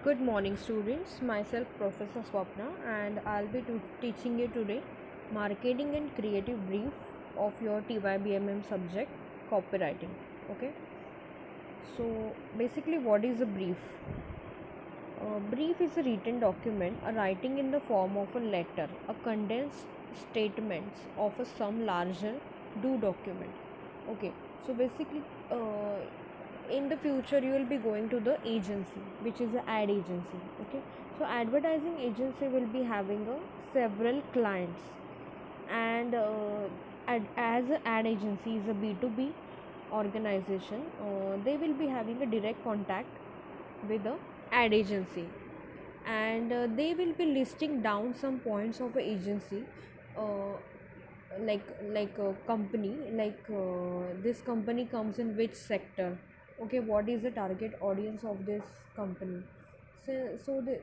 Good morning, students. Myself, Professor Swapna, and I'll be teaching you today marketing and creative brief of your TYBMM subject, copywriting. Okay, so basically, what is a brief? A brief is a written document, a writing in the form of a letter, a condensed statements of a some larger do document. Okay, so basically, in the future you will be going to the agency, which is an ad agency. Okay, so advertising agency will be having a several clients, and as an ad agency is a B2B organization, they will be having a direct contact with the ad agency, and they will be listing down some points of a agency, uh, like a company, this company comes in which sector. Okay, what is the target audience of this company? So the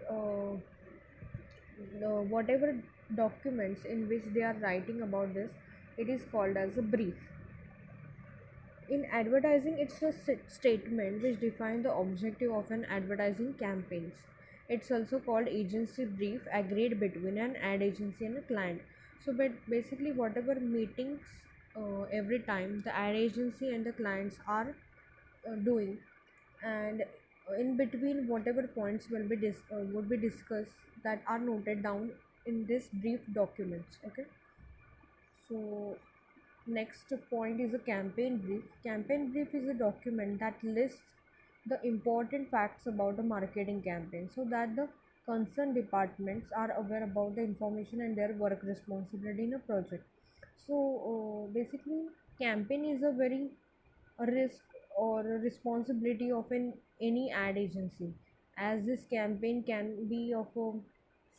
whatever documents in which they are writing about this, it is called as a brief. In advertising, it's a statement which defines the objective of an advertising campaigns. It's also called agency brief, agreed between an ad agency and a client. So, but basically, whatever meetings every time the ad agency and the clients are doing, and in between, whatever points will be would be discussed, that are noted down in this brief documents. Okay, so next point is a campaign brief. Campaign brief is a document that lists the important facts about a marketing campaign so that the concerned departments are aware about the information and their work responsibility in a project. So basically, campaign is a very risk or a responsibility of any ad agency, as this campaign can be of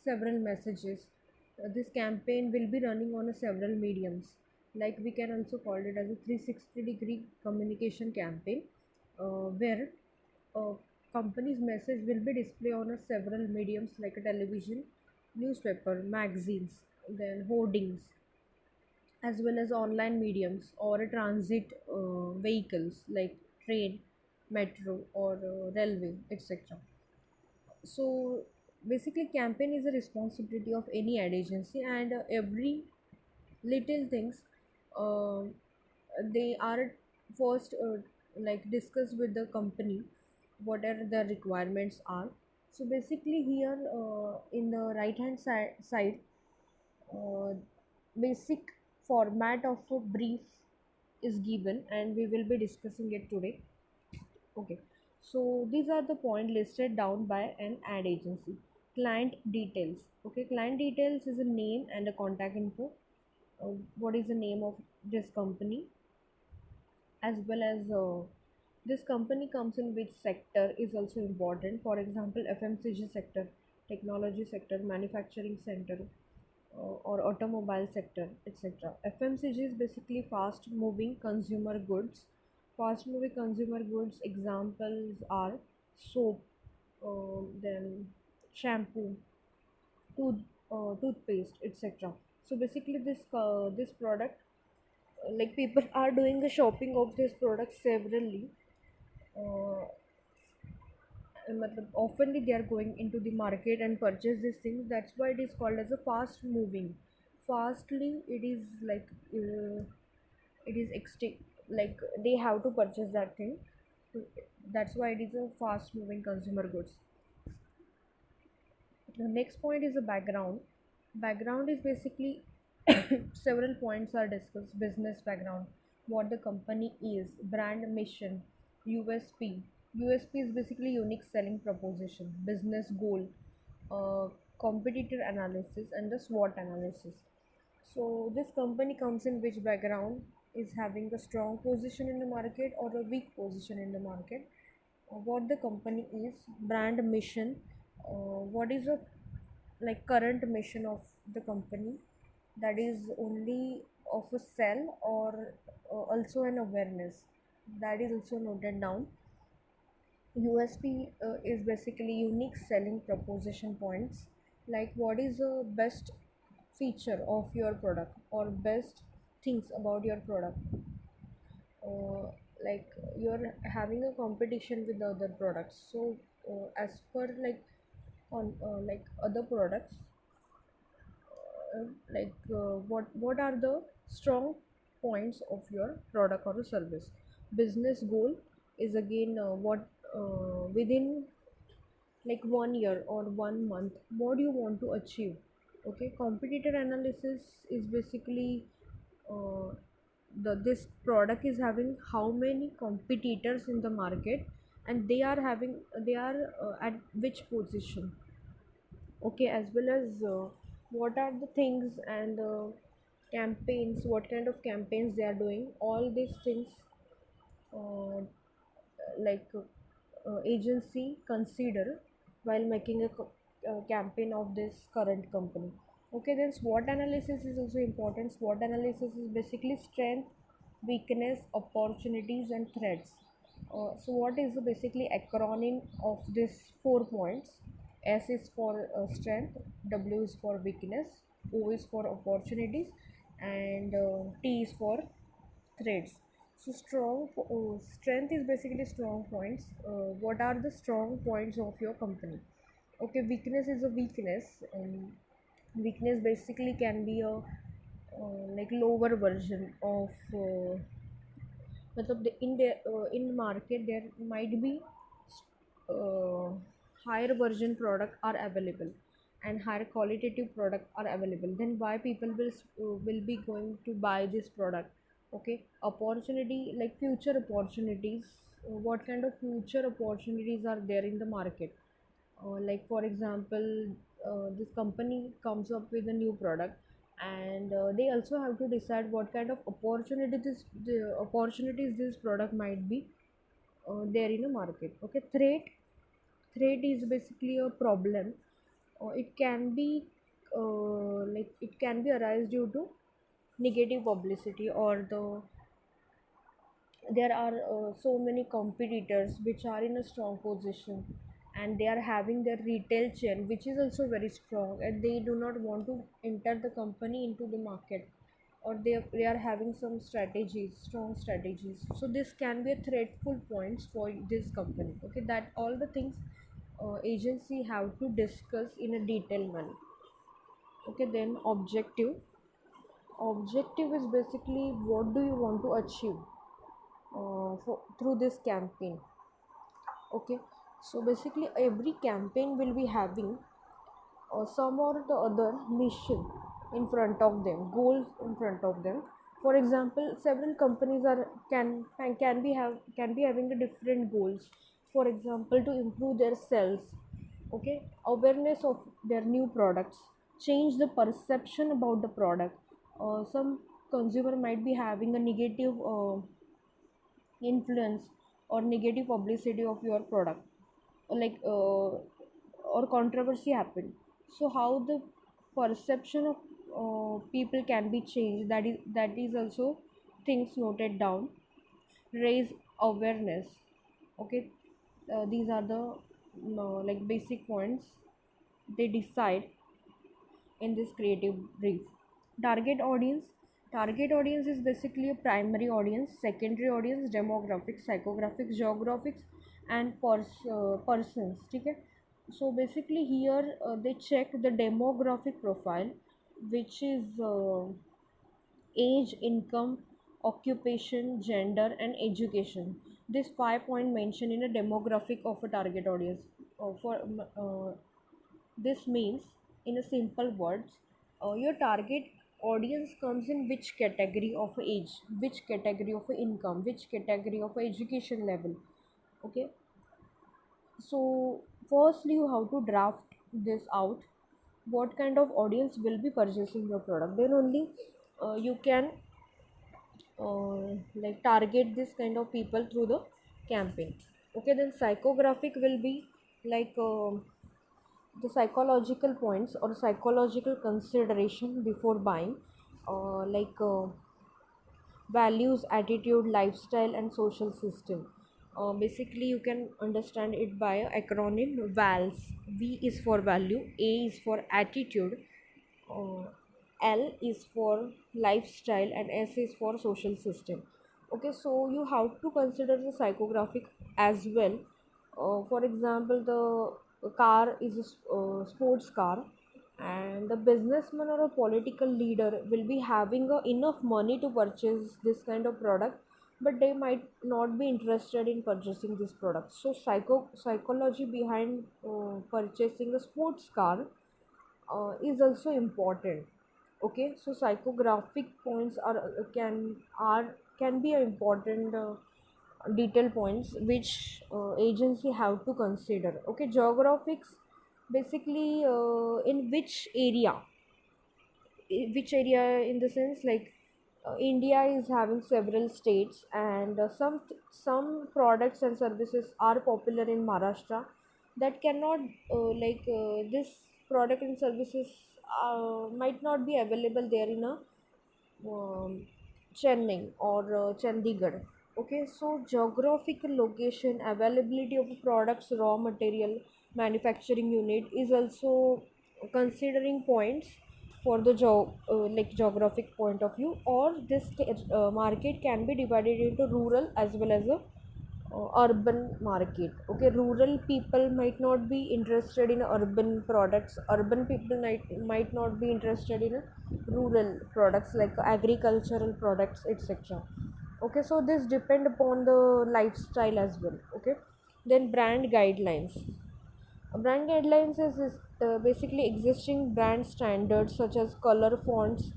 several messages. This campaign will be running on a several mediums, like we can also call it as a 360-degree communication campaign, where a company's message will be displayed on a several mediums like a television, newspaper, magazines, then hoardings, as well as online mediums or transit vehicles like train, metro, or railway, etc. So basically, campaign is a responsibility of any ad agency, and every little things, uh, they are first like discuss with the company what are the requirements are. So basically here, in the right hand side, uh, basic format of a brief is given, and we will be discussing it today. Okay, so these are the point listed down by an ad agency. Client details. Okay, client details is a name and a contact info. What is the name of this company, as well as this company comes in which sector is also important. For example, FMCG sector, technology sector, manufacturing sector, or automobile sector, etc. FMCG is basically fast moving consumer goods. Fast moving consumer goods examples are soap, then shampoo, toothpaste, etc. So basically, this product, like people are doing the shopping of this product severally. Uh, Oftenly they are going into the market and purchase these things. That's why it is called as a fast moving. Fastly, it is like, it is like they have to purchase that thing. That's why it is a fast moving consumer goods. The next point is a background. Background is basically several points are discussed. Business background, what the company is, brand mission, USP. USP is basically unique selling proposition, business goal, competitor analysis, and the SWOT analysis. So this company comes in which background, is having a strong position in the market or a weak position in the market. What the company is, brand mission, what is the like current mission of the company, that is only of a sell or also an awareness, that is also noted down. USP is basically unique selling proposition points, like what is the best feature of your product or best things about your product. like you're having a competition with the other products. So as per like on like other products, what are the strong points of your product or a service. Business goal is again what within like 1 year or 1 month, what do you want to achieve. Okay, competitor analysis is basically uh, this product is having how many competitors in the market, and they are at which position. Okay, as well as what are the things and campaigns, what kind of campaigns they are doing, all these things uh, agency consider while making a campaign of this current company. Okay, then SWOT analysis is also important. SWOT analysis is basically strength, weakness, opportunities, and threats. So what is the basically acronym of these 4 points? S is for strength, W is for weakness, O is for opportunities, and T is for threads. So strength is basically strong points. What are the strong points of your company? Okay, weakness is a weakness. Weakness basically can be a like lower version of मतलब in market there might be uh, higher version product are available and higher qualitative product are available, then why people will be going to buy this product. Okay, opportunity like future opportunities. What kind of future opportunities are there in the market? Like for example, this company comes up with a new product, and they also have to decide what kind of opportunities this product might be there in a market. Okay, threat is basically a problem. It can be like it can be arise due to negative publicity, or there are so many competitors which are in a strong position, and they are having their retail chain which is also very strong, and they do not want to enter the company into the market, or they are having some strategies, strong strategies. So this can be a threatful points for this company. Okay, that all the things agency have to discuss in a detailed manner. Okay, then objective is basically what do you want to achieve through this campaign. Okay, so basically every campaign will be having some or the other mission in front of them, goals in front of them. For example, several companies are can be having a different goals. For example, to improve their sales. Okay, awareness of their new products, change the perception about the product. Some consumer might be having a negative influence or negative publicity of your product, or controversy happened. So how the perception of people can be changed, that is also things noted down. Raise awareness. Okay, these are the like basic points they decide in this creative brief. Target audience is basically a primary audience, secondary audience, demographics, psychographics, geographics, and persons. ठीक है. So basically here they check the demographic profile, which is age, income, occupation, gender, and education. This 5 point mentioned in a demographic of a target audience. This means, in a simple words, your target audience comes in which category of age, which category of income, which category of education level. Okay, so firstly you have to draft this out. What kind of audience will be purchasing your product? Then only you can like target this kind of people through the campaign. Okay, then psychographic will be like the psychological points or psychological consideration before buying, values, attitude, lifestyle, and social system. Basically you can understand it by a acronym VALS. V is for value, A is for attitude, uh, L is for lifestyle, and S is for social system. Okay, so you have to consider the psychographic as well. For example, the car is a sports car, and the businessman or a political leader will be having enough money to purchase this kind of product, but they might not be interested in purchasing this product. So psychology behind purchasing a sports car is also important. Okay, so psychographic points can be a important detail points which agency have to consider. Okay, geographics basically which area in the sense like India is having several states, and some products and services are popular in Maharashtra that cannot this product and services might not be available there in a um, Chennai or Chandigarh. Okay, so geographical location, availability of products, raw material, manufacturing unit is also considering points for the geographic point of view. Or this market can be divided into rural as well as a urban market. Okay, rural people might not be interested in urban products, urban people might not be interested in rural products like agricultural products, etc. Okay, so this depend upon the lifestyle as well. Okay, then brand guidelines. Brand guidelines is basically existing brand standards such as color, fonts,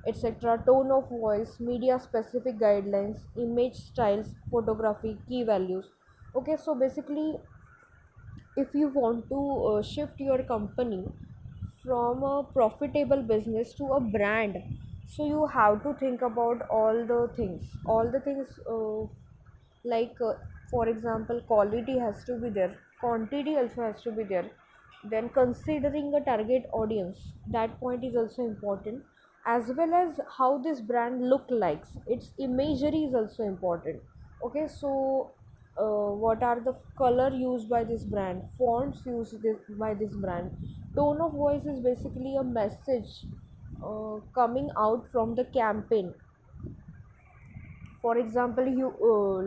etc., tone of voice, media specific guidelines, image styles, photography, key values. Okay, so basically, if you want to shift your company from a profitable business to a brand, so you have to think about all the things like for example, quality has to be there, quantity also has to be there, then considering a target audience, that point is also important, as well as how this brand look likes, its imagery is also important. Okay, so what are the color used by this brand, fonts used by this brand, tone of voice is basically a message coming out from the campaign. For example, you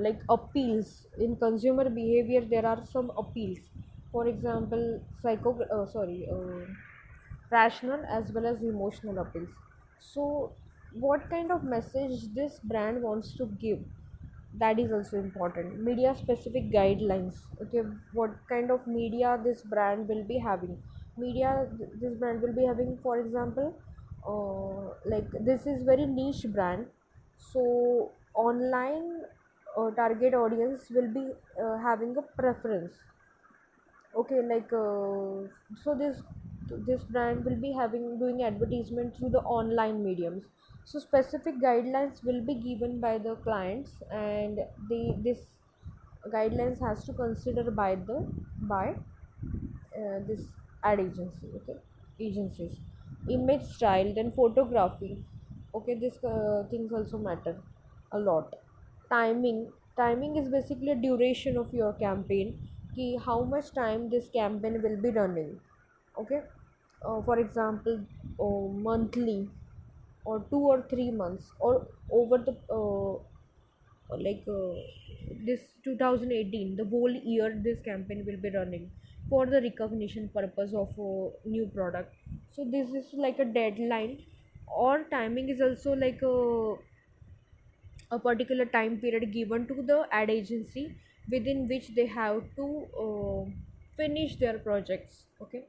like appeals in consumer behavior, there are some appeals. For example, rational as well as emotional appeals. So what kind of message this brand wants to give, that is also important. Media specific guidelines. Okay, what kind of media this brand will be having, this brand will be having. For example, like this is very niche brand, so online target audience will be having a preference. Okay, like so this brand will be having doing advertisement through the online mediums. So specific guidelines will be given by the clients, and this guidelines has to consider by this ad agency. Okay, agencies. Image style, then photography. Okay, this things also matter a lot. Timing is basically a duration of your campaign, ki how much time this campaign will be running. Okay, for example, monthly or 2 or 3 months, or over the this 2018, the whole year this campaign will be running for the recognition purpose of new product. So this is like a deadline, or timing is also like a particular time period given to the ad agency within which they have to finish their projects. Okay,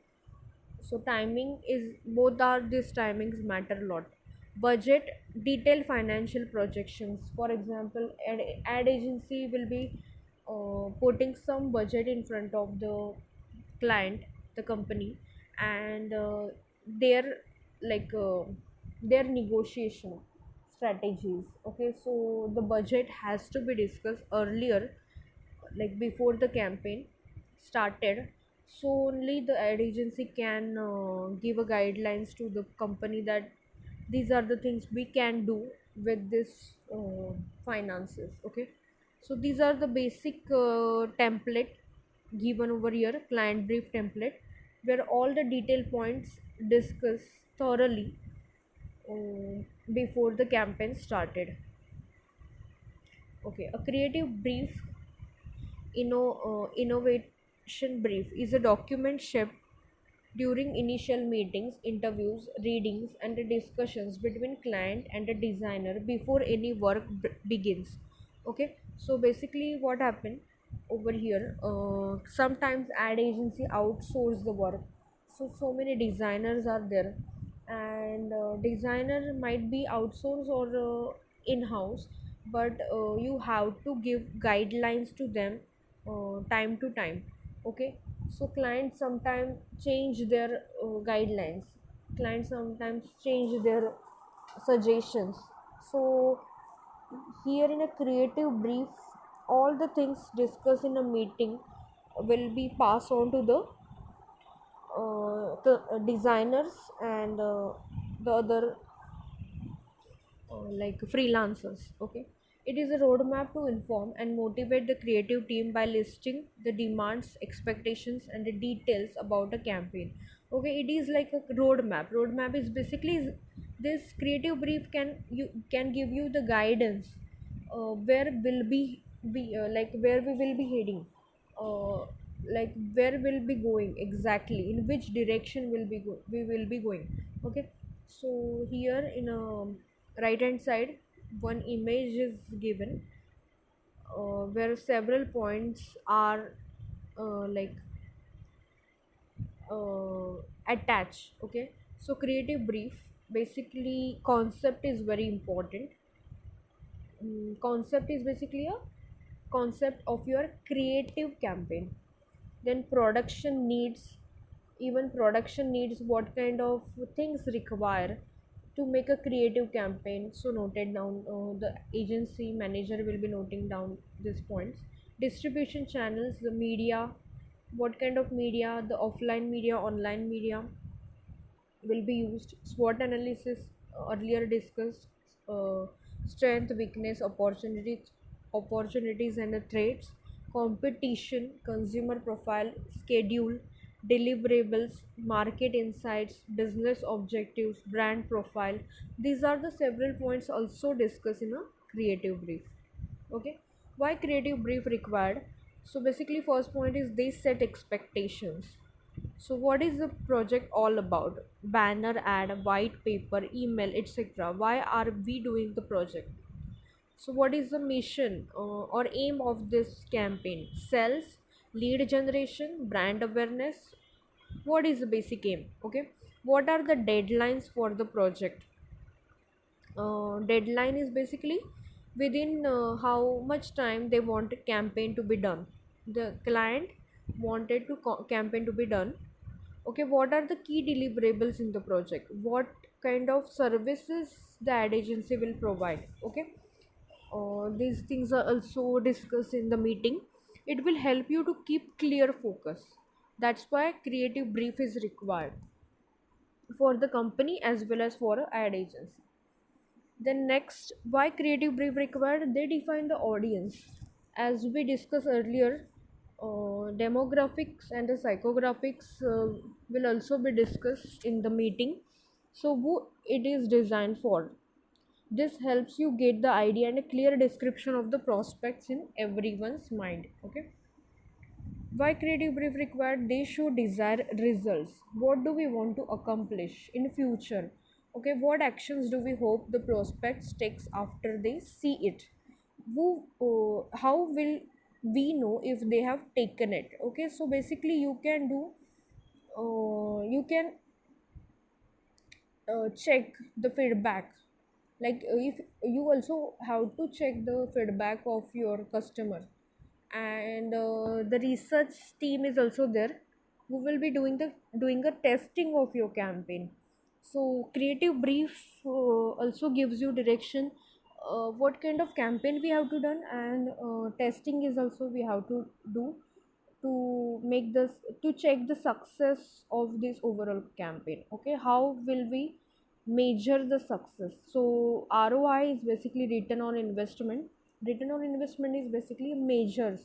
so timing is, both are these timings matter a lot. Budget, detailed financial projections. For example, ad agency will be putting some budget in front of the client, the company, and their like their negotiation strategies. Okay, so the budget has to be discussed earlier, like before the campaign started. So only the ad agency can give a guidelines to the company that these are the things we can do with this finances. Okay, so these are the basic template given over here, client brief template, where all the detail points discussed thoroughly before the campaign started. Okay, a creative brief, innovation brief is a document shaped during initial meetings, interviews, readings, and the discussions between client and the designer before any work begins. Okay, so basically, what happened over here? Sometimes ad agency outsource the work, so many designers are there, and designer might be outsourced or in house, but you have to give guidelines to them time to time. Okay, so clients sometimes change their guidelines, clients sometimes change their suggestions. So here in a creative brief, all the things discussed in a meeting will be passed on to the designers and the other like freelancers. Okay, it is a roadmap to inform and motivate the creative team by listing the demands, expectations, and the details about a campaign. Okay, it is like a roadmap is basically this creative brief can give you the guidance where will like where we will be heading, uh, like where we'll be going exactly, in which direction we will be going. Okay, so here in a right hand side, one image is given where several points are like uh, attached. Okay, so creative brief, basically concept is very important. Concept is basically a concept of your creative campaign. Then production needs, even production needs, what kind of things require to make a creative campaign, so noted down, the agency manager will be noting down these points. Distribution channels, the media, what kind of media, the offline media, online media will be used. SWOT analysis, earlier discussed, strength, weakness, opportunities and the threats. Competition, consumer profile, schedule, deliverables, market insights, business objectives, brand profile. These are the several points also discussed in a creative brief. Okay, why creative brief required? So basically, first point is they set expectations. So what is the project all about? Banner, ad, white paper, email, etc. Why are we doing the project? So what is the mission or aim of this campaign? Sales, lead generation, brand awareness. What is the basic aim? Okay, what are the deadlines for the project? Deadline is basically within how much time they want a campaign to be done. The client wanted to campaign to be done. Okay, what are the key deliverables in the project? What kind of services the ad agency will provide? Okay, these things are also discussed in the meeting. It will help you to keep clear focus. That's why creative brief is required for the company as well as for a ad agency. Then next, why creative brief required? They define the audience. As we discussed earlier, demographics and the psychographics will also be discussed in the meeting. So who it is designed for. This helps you get the idea and a clear description of the prospects in everyone's mind. Okay. Why creative brief required? They show desired results. What do we want to accomplish in future? Okay, what actions do we hope the prospects takes after they see it? How will we know if they have taken it? Okay, so basically you can check the feedback. Like if you also have to check the feedback of your customer, and the research team is also there who will be doing a testing of your campaign. So creative brief also gives you direction what kind of campaign we have to done, and testing is also we have to do to make this, to check the success of this overall campaign. Okay, how will we measure the success? So ROI is basically return on investment. Return on investment is basically measures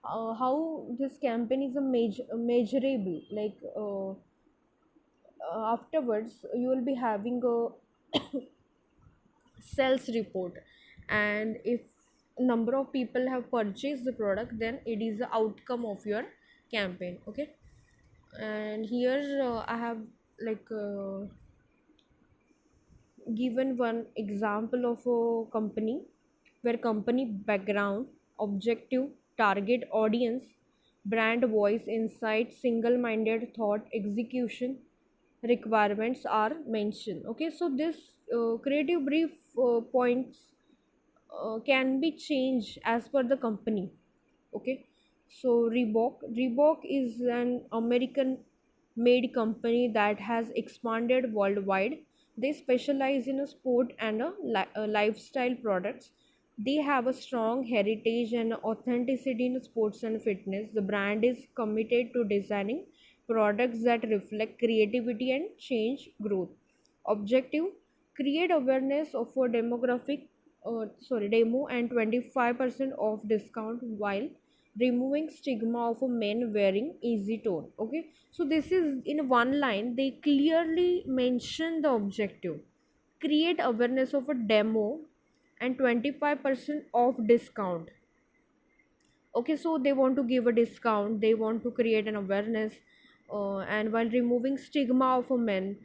how this campaign is a measurable, like afterwards you will be having a sales report. And if number of people have purchased the product, then it is the outcome of your campaign. Okay, and here I have like given one example of a company where company background, objective, target audience, brand voice, insight, single minded thought, execution requirements are mentioned. Okay, so this creative brief points can be changed as per the company. Okay, so Reebok is an American made company that has expanded worldwide. They specialize in a sport and a lifestyle products. They have a strong heritage and authenticity in sports and fitness. The brand is committed to designing products that reflect creativity and change growth. Objective: create awareness of a demographic demo and 25% off discount while removing stigma of a men wearing easy tone. Okay, so this is in one line they clearly mention the objective: create awareness of a demo and 25% off discount. Okay, so they want to give a discount, they want to create an awareness, and while removing stigma of a men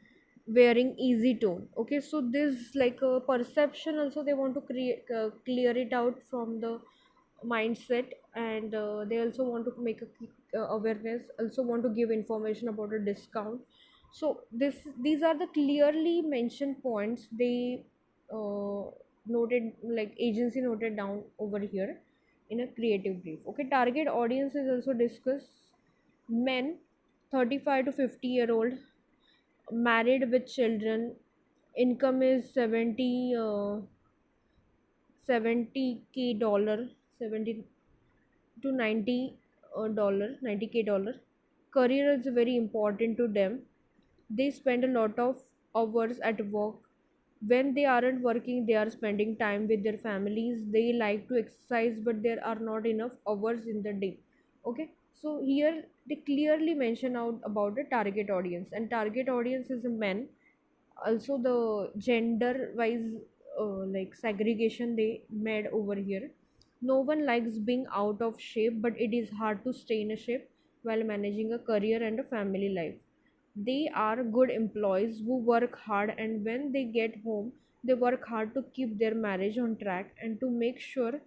wearing easy tone. Okay, so this like a perception also they want to create clear it out from the mindset, and they also want to make a awareness, also want to give information about a discount. So these are the clearly mentioned points they uh, noted, like agency noted down over here in a creative brief. Okay, target audience is also discussed: men 35 to 50-year-old, married with children, income is 70k dollar, 70 to 90 dollar, 90k dollar. Career is very important to them. They spend a lot of hours at work. When they aren't working, they are spending time with their families. They like to exercise, but there are not enough hours in the day. Okay, so here they clearly mention out about the target audience, and target audience is men. Also the gender wise like segregation they made over here. No one likes being out of shape, but it is hard to stay in a shape while managing a career and a family life. They are good employees who work hard, and when they get home they work hard to keep their marriage on track and to make sure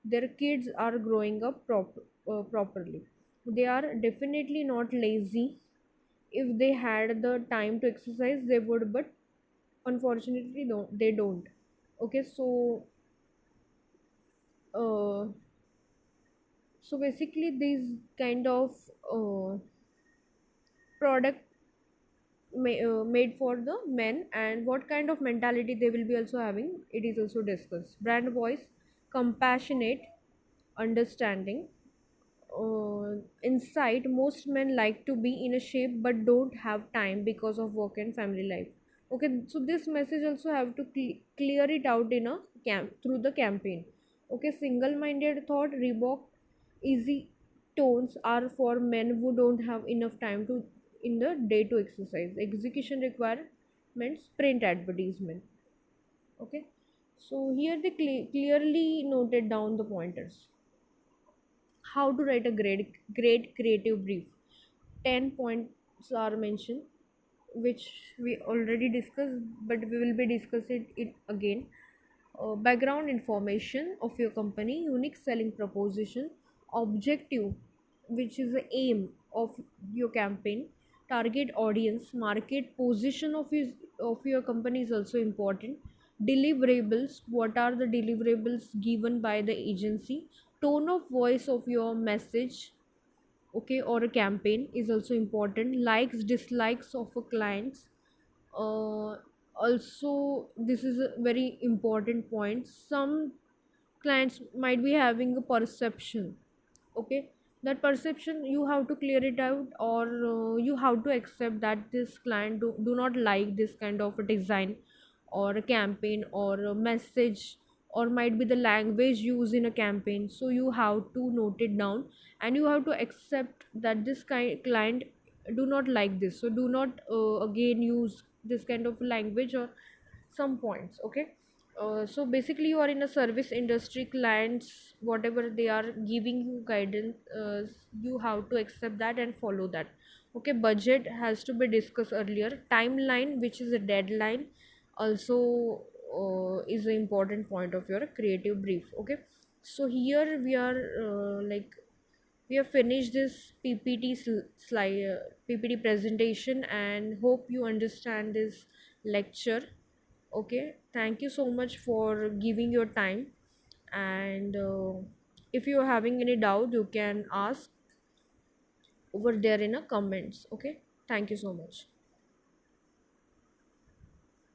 their kids are growing up properly. They are definitely not lazy. If they had the time to exercise they would, but unfortunately no, they don't. Okay, so uh, so basically these kind of uh, product made for the men, and what kind of mentality they will be also having, it is also discussed. Brand voice: compassionate, understanding, insight. Most men like to be in a shape but don't have time because of work and family life. Okay, so this message also have to clear it out in a through the campaign. Okay, single minded thought: Reebok easy tones are for men who don't have enough time to in the day to exercise. Execution requirements: print advertisement. Okay, so here they clearly noted down the pointers. How to write a great creative brief: 10 points are mentioned, which we already discussed, but we will be discussing it again. Background information of your company, unique selling proposition, objective, which is the aim of your campaign, target audience, market position of your company is also important, deliverables, what are the deliverables given by the agency, tone of voice of your message, okay, or a campaign is also important, likes dislikes of a clients. Also this is a very important point: some clients might be having a perception. Okay, that perception you have to clear it out, or you have to accept that this client do not like this kind of a design or a campaign or a message, or might be the language used in a campaign. So you have to note it down, and you have to accept that this kind client do not like this, so do not again use this kind of language or some points. Okay, So basically you are in a service industry, clients whatever they are giving you guidance, you have to accept that and follow that. Okay, budget has to be discussed earlier, timeline which is a deadline also is an important point of your creative brief. Okay, so here we are we have finished this slide, PPT presentation, and hope you understand this lecture. Okay, thank you so much for giving your time. And if you're having any doubt, you can ask over there in a comments. Okay, thank you so much.